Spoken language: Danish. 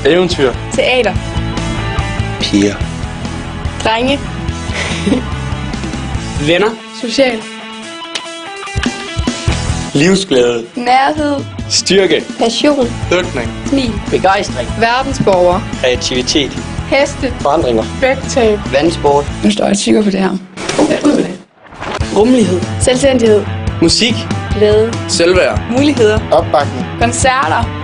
Eventyr. Teater. Piger. Drenge. Venner. Social. Livsglæde. Nærhed. Styrke. Passion. Dykning. Smil. Begejstring. Verdensborger. Kreativitet. Heste. Forandringer. Vægttab. Vandsport. Nu står jeg tykker på det her. Ud med det. Rummelighed. Selvstændighed. Musik. Glæde. Selvværd. Muligheder. Opbakning. Koncerter.